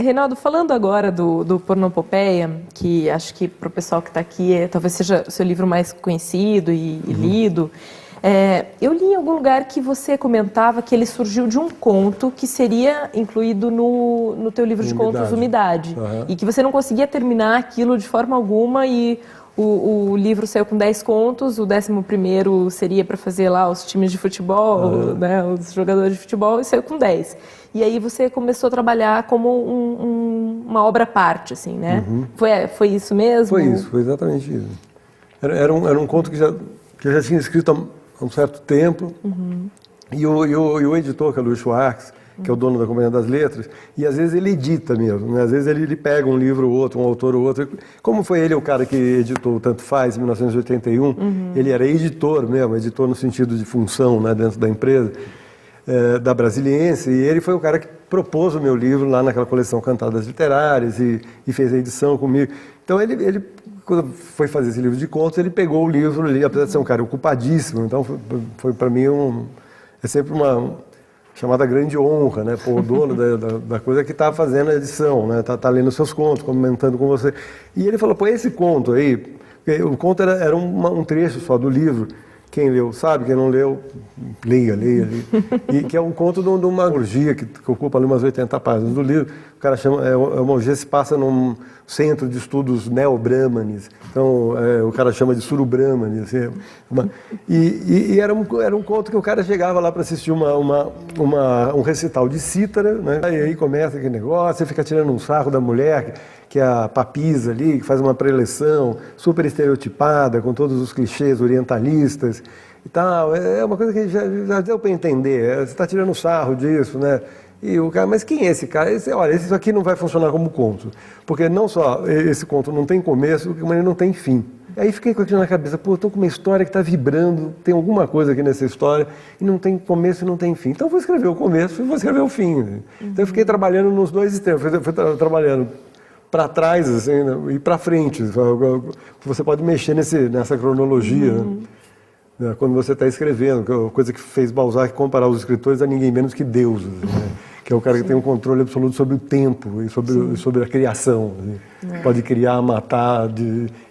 Reinaldo, falando agora do Pornopopeia, que acho que para o pessoal que está aqui, talvez seja o seu livro mais conhecido e lido, eu li em algum lugar que você comentava que ele surgiu de um conto que seria incluído no teu livro de contos Umidade, e que você não conseguia terminar aquilo de forma alguma e o livro saiu com 10 contos, o 11º seria para fazer lá os times de futebol, né, os jogadores de futebol, e saiu com 10. E aí você começou a trabalhar como uma obra à parte, assim, né? Foi isso mesmo? Foi isso, foi exatamente isso. Era um conto que eu já tinha escrito há um certo tempo, e o editor, que é o Luiz Schwartz, que é o dono da Companhia das Letras, e às vezes ele edita mesmo, né? Às vezes ele pega um livro ou outro, um autor ou outro. Como foi ele o cara que editou o Tanto Faz, em 1981, ele era editor mesmo, editor no sentido de função, né, dentro da empresa, da Brasiliense, e ele foi o cara que propôs o meu livro lá naquela coleção Cantadas Literárias e fez a edição comigo. Então ele quando foi fazer esse livro de contos, ele pegou o livro ali, apesar de ser um cara ocupadíssimo, então foi para mim é sempre uma chamada grande honra, né? Pô, o dono da coisa que está fazendo a edição, né? Tá lendo seus contos, comentando com você. E ele falou, pô, esse conto aí, o conto era um trecho só do livro. Quem leu sabe, quem não leu, leia. E que é um conto de uma orgia que ocupa ali umas 80 páginas do livro. O cara chama, uma orgia se passa num centro de estudos neo-brahmanes. Então, o cara chama de Surubrahmani. Assim, e era um conto que o cara chegava lá para assistir um recital de cítara, né? E aí começa aquele negócio, você fica tirando um sarro da mulher, que é a papisa ali, que faz uma preleção super estereotipada, com todos os clichês orientalistas e tal. É uma coisa que já deu para entender. Você está tirando sarro disso, né? E o cara, mas quem é esse cara? Olha, isso aqui não vai funcionar como conto. Porque não só esse conto não tem começo, mas ele não tem fim. Aí fiquei com aquilo na cabeça, pô, estou com uma história que está vibrando, tem alguma coisa aqui nessa história, e não tem começo e não tem fim. Então vou escrever o começo e vou escrever o fim. Então eu fiquei trabalhando nos dois extremos, fui trabalhando para trás, assim, né, e para frente. Você pode mexer nessa cronologia, né, quando você está escrevendo, coisa que fez Balzac comparar os escritores a ninguém menos que deuses, né, que é o cara que tem um controle absoluto sobre o tempo e sobre a criação. Assim. Pode criar, matar,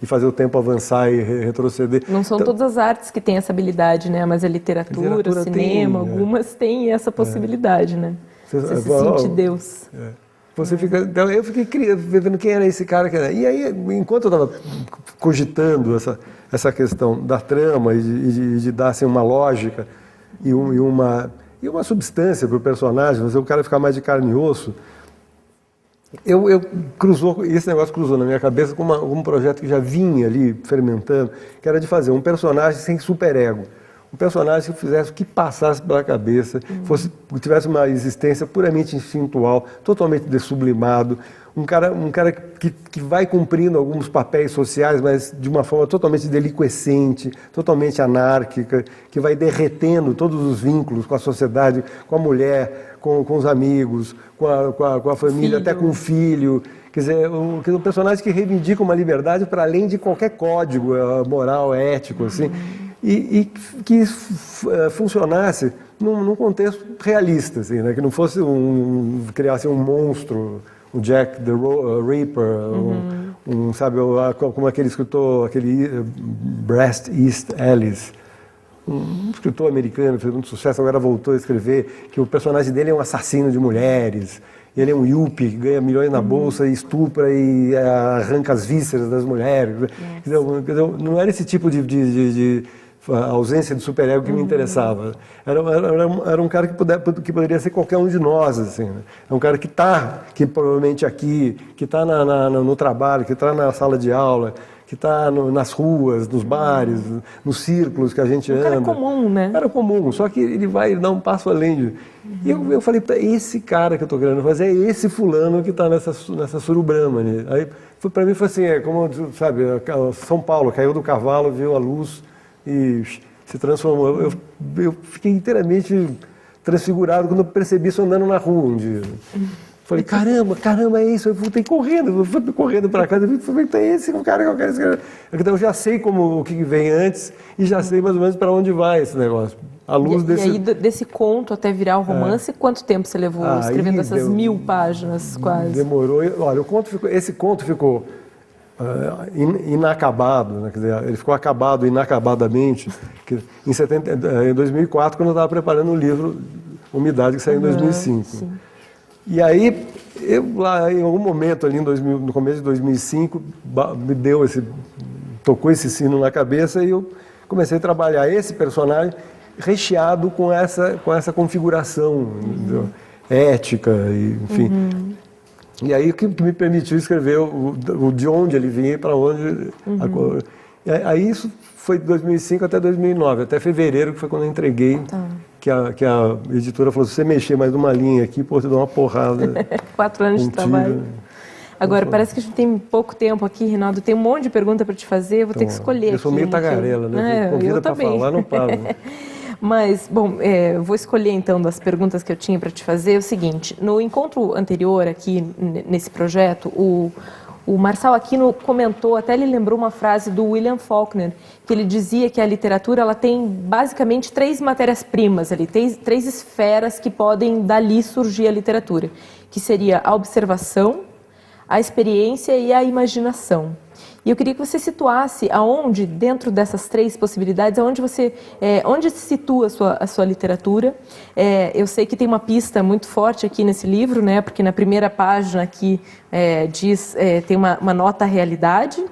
e fazer o tempo avançar e retroceder. Não são todas as artes que têm essa habilidade, né? Mas a literatura, o cinema, algumas têm essa possibilidade, né? Você se sente Deus. Você fica, então eu fiquei vendo quem era esse cara. E aí, enquanto eu estava cogitando essa questão da trama e de dar assim, uma lógica e uma substância para o personagem, fazer o cara ficar mais de carne e osso, esse negócio cruzou na minha cabeça com um projeto que já vinha ali fermentando, que era de fazer um personagem sem superego. Um personagem que fizesse o que passasse pela cabeça, tivesse uma existência puramente instintual, totalmente desublimado, um cara que vai cumprindo alguns papéis sociais, mas de uma forma totalmente deliquescente, totalmente anárquica, que vai derretendo todos os vínculos com a sociedade, com a mulher, com os amigos, com a família, até com o filho. Quer dizer, um personagem que reivindica uma liberdade para além de qualquer código moral, ético, assim. E que funcionasse num contexto realista, assim, né? Que não fosse criasse um monstro, um Jack the Ripper, sabe, como aquele escritor, aquele Bret Easton Ellis, um escritor americano que fez muito sucesso, agora voltou a escrever, que o personagem dele é um assassino de mulheres. Ele é um yuppie que ganha milhões na bolsa e estupra e arranca as vísceras das mulheres. Quer dizer, não era esse tipo de ausência de superego que me interessava. Era um cara que poderia ser qualquer um de nós, assim, né? É um cara que provavelmente aqui, que está no trabalho, que está na sala de aula, que está nas ruas, nos bares, nos círculos que a gente anda. Era comum, né? Era comum, só que ele vai dar um passo além. E eu falei, esse cara que eu estou querendo fazer é esse fulano que está nessa Surubrahmani. Aí, para mim, foi assim, como, sabe, São Paulo caiu do cavalo, viu a luz e se transformou. Eu fiquei inteiramente transfigurado quando eu percebi isso andando na rua um dia. Falei, caramba, é isso. Eu fui correndo para casa. Eu falei, é esse o cara que eu quero escrever. Então eu já sei o que vem antes e já sei mais ou menos para onde vai esse negócio. à luz E aí, desse conto até virar o romance, quanto tempo você levou escrevendo essas 1000 páginas, quase? Demorou. Olha, esse conto ficou inacabado, né? Quer dizer, ele ficou acabado inacabadamente em 2004, quando eu estava preparando o livro Umidade, que saiu em 2005. Sim. E aí, lá em algum momento ali no começo de 2005, tocou esse sino na cabeça e eu comecei a trabalhar esse personagem recheado com essa configuração ética, enfim. E aí que me permitiu escrever de onde ele vinha e para onde... Aí isso foi de 2005 até 2009, até fevereiro, que foi quando eu entreguei, que a editora falou, se você mexer mais uma linha aqui, pô, você dá uma porrada. 4 anos de trabalho. Agora, parece que a gente tem pouco tempo aqui, Rinaldo. Tem um monte de pergunta para te fazer, eu vou ter que escolher aqui. Eu sou meio tagarela, né? Convida para falar, não paro. Mas, bom, vou escolher então das perguntas que eu tinha para te fazer o seguinte. No encontro anterior aqui, nesse projeto, o Marçal Aquino comentou, até ele lembrou uma frase do William Faulkner, que ele dizia que a literatura ela tem basicamente 3 matérias-primas, ali, 3 esferas que podem dali surgir a literatura, que seria a observação, a experiência e a imaginação. E eu queria que você situasse aonde, dentro dessas 3 possibilidades, onde se situa a sua literatura. Eu sei que tem uma pista muito forte aqui nesse livro, né? Porque na primeira página aqui tem uma nota à realidade,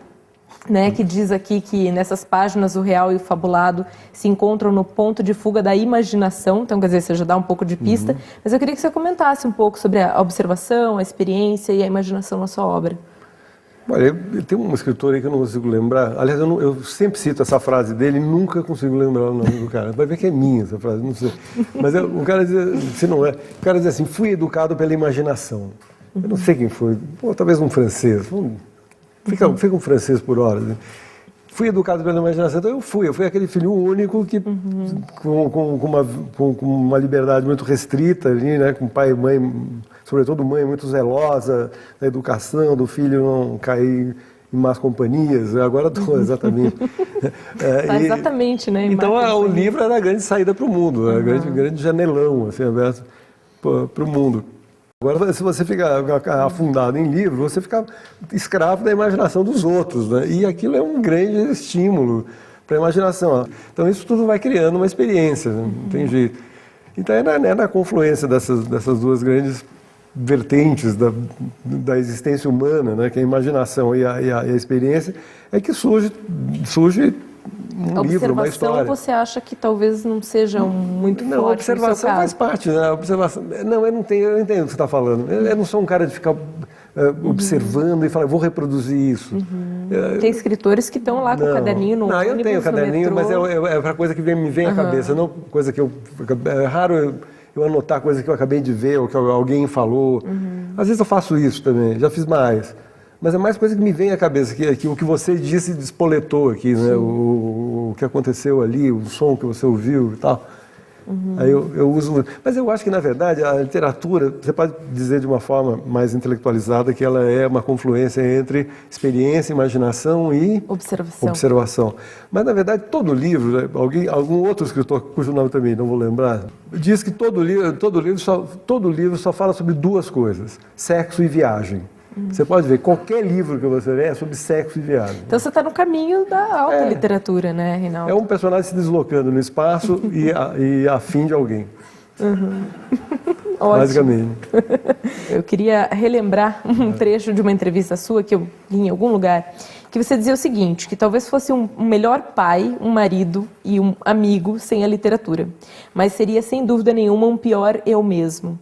né? Que diz aqui que nessas páginas o real e o fabulado se encontram no ponto de fuga da imaginação. Então, quer dizer, você já dá um pouco de pista. Mas eu queria que você comentasse um pouco sobre a observação, a experiência e a imaginação na sua obra. Olha, tem um escritor aí que eu não consigo lembrar. Aliás, eu sempre cito essa frase dele e nunca consigo lembrar o nome do cara. Vai ver que é minha essa frase, não sei. Mas o cara diz, se não é, o cara diz assim, fui educado pela imaginação. Eu não sei quem foi, talvez um francês. Fica um francês por hora. Né? Fui educado pela imaginação, então eu fui aquele filho único que com uma liberdade muito restrita ali, né, com pai e mãe, sobretudo mãe muito zelosa da educação, do filho não cair em más companhias, agora estou exatamente. Exatamente, né? Então o livro era a grande saída para o mundo, era grande janelão assim, aberto para o mundo. Agora, se você ficar afundado em livro, você fica escravo da imaginação dos outros, né? E aquilo é um grande estímulo para a imaginação. Então, isso tudo vai criando uma experiência, né? Não tem jeito. Então, é na confluência dessas 2 grandes vertentes da existência humana, né? Que é a imaginação e a experiência, é que surge um livro, uma história. A observação você acha que talvez não seja muito forte? Não, a observação faz parte, né? A observação, eu entendo o que você está falando. Eu não sou um cara de ficar observando e falar, vou reproduzir isso. Tem escritores que estão lá com o caderninho no ônibus, eu tenho o caderninho, mas é para coisa que me vem à cabeça, não coisa que é raro eu anotar coisa que eu acabei de ver ou que alguém falou. Às vezes eu faço isso também, já fiz mais. Mas é mais coisa que me vem à cabeça, que o que você disse despoletou aqui, né? O que aconteceu ali, o som que você ouviu e tal. Aí eu uso... Mas eu acho que, na verdade, a literatura, você pode dizer de uma forma mais intelectualizada que ela é uma confluência entre experiência, imaginação e observação. Mas, na verdade, todo livro, algum outro escritor, cujo nome também não vou lembrar, diz que todo livro só fala sobre 2 coisas, sexo e viagem. Você pode ver, qualquer livro que você lê é sobre sexo e viagem. Então você está no caminho da alta literatura, né, Rinaldo? É um personagem se deslocando no espaço e a fim de alguém. Basicamente. Eu queria relembrar um trecho de uma entrevista sua que eu li em algum lugar, que você dizia o seguinte, que talvez fosse um melhor pai, um marido e um amigo sem a literatura, mas seria sem dúvida nenhuma um pior eu mesmo.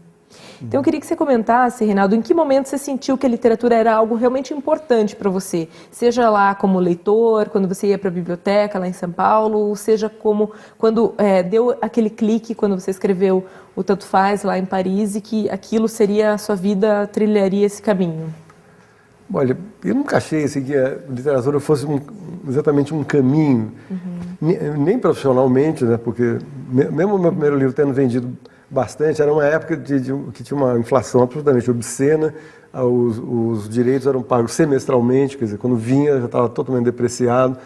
Então eu queria que você comentasse, Rinaldo, em que momento você sentiu que a literatura era algo realmente importante para você? Seja lá como leitor, quando você ia para a biblioteca lá em São Paulo, ou seja como quando deu aquele clique, quando você escreveu o Tanto Faz lá em Paris e que aquilo seria a sua vida, trilharia esse caminho. Olha, eu nunca achei assim, que a literatura fosse exatamente um caminho, nem profissionalmente, né? Porque mesmo o meu primeiro livro tendo vendido bastante, era uma época que tinha uma inflação absolutamente obscena, os direitos eram pagos semestralmente, quer dizer, quando vinha já estava totalmente depreciado,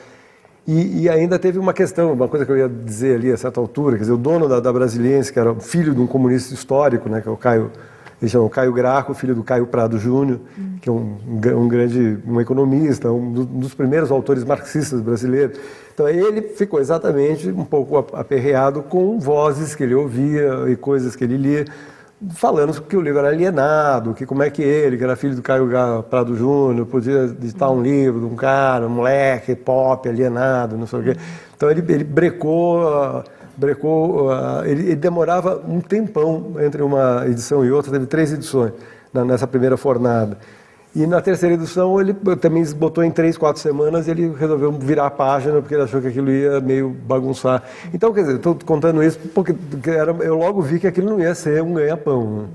E ainda teve uma questão, uma coisa que eu ia dizer ali a certa altura, quer dizer, o dono da Brasiliense, que era filho de um comunista histórico, né, que é o Caio, eles chamam Caio Graco, filho do Caio Prado Júnior, que é um economista, um dos primeiros autores marxistas brasileiros. Então ele ficou exatamente um pouco aperreado com vozes que ele ouvia e coisas que ele lia, falando que o livro era alienado, que como é que ele, que era filho do Caio Prado Júnior, podia editar um livro de um cara, um moleque, pop, alienado, não sei o quê. Então ele brecou, ele demorava um tempão entre uma edição e outra, teve 3 edições nessa primeira fornada. E na terceira edição ele também botou em 3, 4 semanas e ele resolveu virar a página porque ele achou que aquilo ia meio bagunçar. Então, quer dizer, estou contando isso porque eu logo vi que aquilo não ia ser um ganha-pão.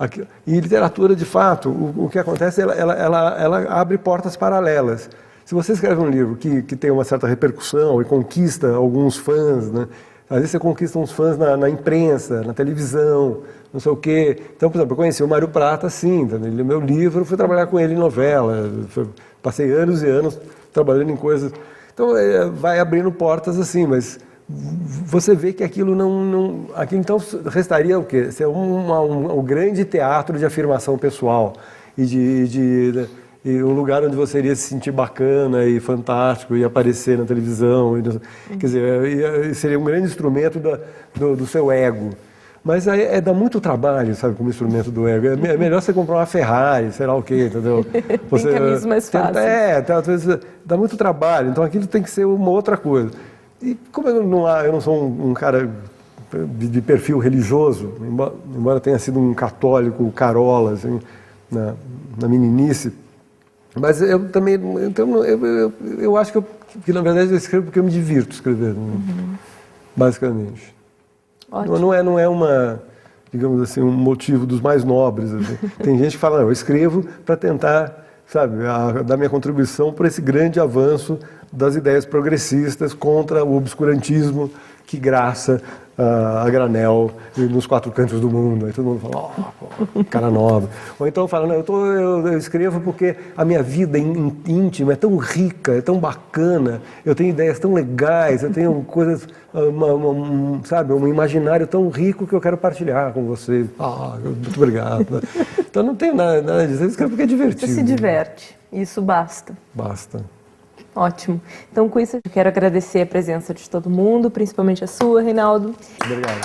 Né? E literatura, de fato, o que acontece, ela abre portas paralelas. Se você escreve um livro que tem uma certa repercussão e conquista alguns fãs, né? Às vezes você conquista uns fãs na imprensa, na televisão, não sei o quê. Então, por exemplo, eu conheci o Mário Prata, sim, ele leu meu livro, fui trabalhar com ele em novela, passei anos e anos trabalhando em coisas. Então, vai abrindo portas assim, mas você vê que aquilo aquilo então restaria o quê? Ser um grande teatro de afirmação pessoal e um lugar onde você iria se sentir bacana e fantástico e aparecer na televisão. Quer dizer, seria um grande instrumento do seu ego. Mas dá muito trabalho, sabe, como instrumento do ego. É melhor você comprar uma Ferrari, sei lá o quê, entendeu? Tem caminhos mais fáceis. Às vezes dá muito trabalho, então aquilo tem que ser uma outra coisa. E como eu não sou um cara de perfil religioso, embora tenha sido um católico carola, assim, na meninice, mas eu também, então, eu acho que na verdade eu escrevo porque eu me divirto escrevendo, basicamente. Ótimo. Não é uma, digamos assim, um motivo dos mais nobres. Assim. Tem gente que fala, não, eu escrevo para tentar, sabe, dar minha contribuição para esse grande avanço das ideias progressistas contra o obscurantismo que graça a granel nos 4 cantos do mundo. Aí todo mundo fala, cara nova. Ou então fala, não, eu escrevo porque a minha vida íntima é tão rica, é tão bacana, eu tenho ideias tão legais, eu tenho coisas, sabe, um imaginário tão rico que eu quero partilhar com você. Muito obrigado. Então não tem nada disso, eu escrevo porque é divertido. Você se diverte, isso basta. Basta. Ótimo. Então, com isso, eu quero agradecer a presença de todo mundo, principalmente a sua, Reinaldo. Obrigado.